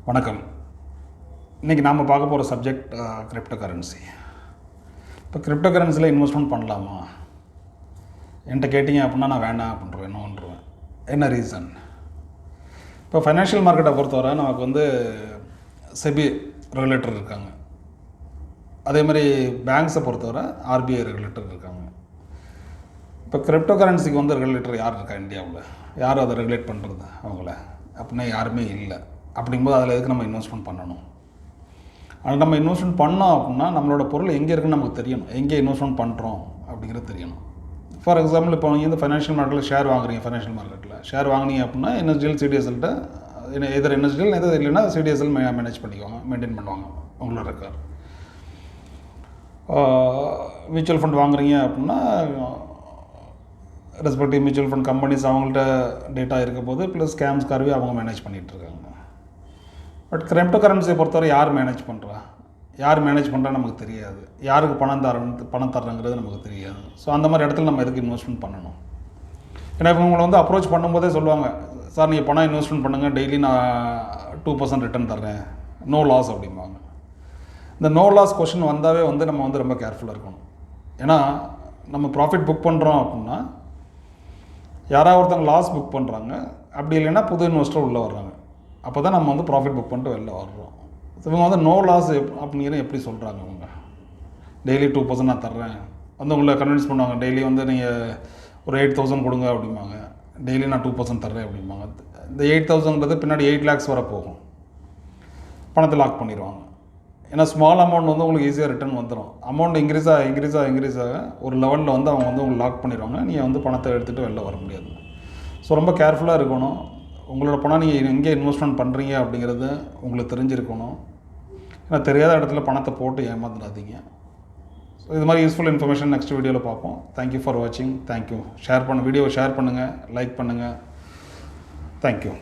வணக்கம். இன்றைக்கி நாம் பார்க்க போகிற சப்ஜெக்ட் கிரிப்டோ கரன்சி. இப்போ கிரிப்டோ கரன்சியில் இன்வெஸ்ட்மெண்ட் பண்ணலாமா என்கிட்ட கேட்டிங்க அப்படின்னா நான் வேண்டாம் அப்படின்றேன். என்னன்றேன். என்ன ரீசன்? இப்போ ஃபைனான்ஷியல் மார்க்கெட்டை பொறுத்தவரை நமக்கு செபி ரெகுலேட்டர் இருக்காங்க. அதே மாதிரி பேங்க்ஸை பொறுத்தவரை ஆர்பிஐ ரெகுலேட்டர் இருக்காங்க. இப்போ கிரிப்டோ கரன்சிக்கு ரெகுலேட்டர் யார் இருக்கா இந்தியாவில்? யார் அதை ரெகுலேட் பண்ணுறது அவங்கள அப்படின்னா யாருமே இல்லை. அப்படிங்கும்போது அதில் எதுக்கு நம்ம இன்வெஸ்ட்மெண்ட் பண்ணணும்? ஆனால் நம்ம இன்வெஸ்ட்மெண்ட் பண்ணோம் அப்படின்னா நம்மளோட பொருள் எங்கே இருக்குன்னு நமக்கு தெரியணும். எங்கே இன்வெஸ்ட்மெண்ட் பண்ணுறோம் அப்படிங்கிறது தெரியணும். ஃபார் எக்ஸாம்பிள் இப்போ நீங்கள் ஃபைனான்ஷியல் மார்க்கெட்டில் ஷேர் வாங்குறீங்க. ஃபைனான்ஷியல் மார்க்கெட்டில் ஷேர் வாங்கினீங்க அப்படின்னா என்எஸ்டிஎல் சிடிஎஸ்எல்கிட்ட எதர் என்எஸ்டிஎல் எதாவது இல்லைன்னா சிடிஎஸ்எல் மேனேஜ் பண்ணிக்குவாங்க, மெயின்டைன் பண்ணுவாங்க உங்களோட ரெக்கார்ட். மியூச்சுவல் ஃபண்ட் வாங்குறீங்க அப்படின்னா ரெஸ்பெக்டிவ் மியூச்சுவல் ஃபண்ட் கம்பெனிஸ் அவங்கள்ட்ட டேட்டா இருக்க போது ப்ளஸ் ஸ்கேம்ஸ் கருவி அவங்க மேனேஜ் பண்ணிகிட்ருக்காங்க. பட் கிரிப்டோ கரன்சியை பொறுத்தவரை யார் மேனேஜ் பண்ணுறா, யார் மேனேஜ் பண்ணுறா நமக்கு தெரியாது. யாருக்கு பணம் தர்றங்கிறது நமக்கு தெரியாது. ஸோ அந்த மாதிரி இடத்துல நம்ம எதுக்கு இன்வெஸ்ட்மெண்ட் பண்ணணும்? ஏன்னா இப்போ உங்களை அப்ரோச் பண்ணும்போதே சொல்லுவாங்க, சார் நீங்கள் பணம் இன்வெஸ்ட்மெண்ட் பண்ணுங்கள், டெய்லி நான் 2% ரிட்டர்ன் தர்றேன், நோ லாஸ் அப்படிம்பாங்க. இந்த நோ லாஸ் கொஷின் வந்தாவே நம்ம ரொம்ப கேர்ஃபுல்லாக இருக்கணும். ஏன்னா நம்ம ப்ராஃபிட் புக் பண்ணுறோம் அப்படின்னா யாராவது ஒருத்தங்க லாஸ் புக் பண்ணுறாங்க, அப்படி இல்லைன்னா புது இன்வெஸ்டர் உள்ளே வர்றாங்க. அப்போ தான் நம்ம ப்ராஃபிட் புக் பண்ணிட்டு வெளில வர்றோம். இவங்க நோ லாஸ் அப்படிங்கிற எப்படி சொல்கிறாங்க? அவங்க டெய்லி 2% நான் தர்றேன் உங்களை கன்வின்ஸ் பண்ணுவாங்க. டெய்லி நீங்கள் ஒரு 8,000 கொடுங்க அப்படிம்பாங்க. டெய்லி நான் 2% தர்றேன் அப்படிம்பாங்க. இந்த 8,000ங்கிறது பின்னாடி 8 lakhs வர போகும். பணத்தை லாக் பண்ணிடுவாங்க. ஏன்னா ஸ்மால் அமௌண்ட் உங்களுக்கு ஈஸியாக ரிட்டர்ன் வந்துடும். அமௌண்ட் இன்க்ரீஸ் ஆக ஒரு லெவலில் அவங்க உங்களுக்கு லாக் பண்ணிடுவாங்க. நீங்கள் பணத்தை எடுத்துகிட்டு வெளில வர முடியாது. ஸோ ரொம்ப கேர்ஃபுல்லாக இருக்கணும். உங்களோட பணம் நீங்கள் எங்கே இன்வெஸ்ட்மெண்ட் பண்ணுறீங்க அப்படிங்கிறது உங்களுக்கு தெரிஞ்சிருக்கணும். ஏன்னா தெரியாத இடத்துல பணத்தை போட்டு ஏமாந்துடாதீங்க. ஸோ இது மாதிரி யூஸ்ஃபுல் இன்ஃபர்மேஷன் நெக்ஸ்ட் வீடியோவில் பார்ப்போம். தேங்க்யூ ஃபார் வாட்சிங். தேங்க்யூ. வீடியோவை ஷேர் பண்ணுங்கள், லைக் பண்ணுங்கள். தேங்க்யூ.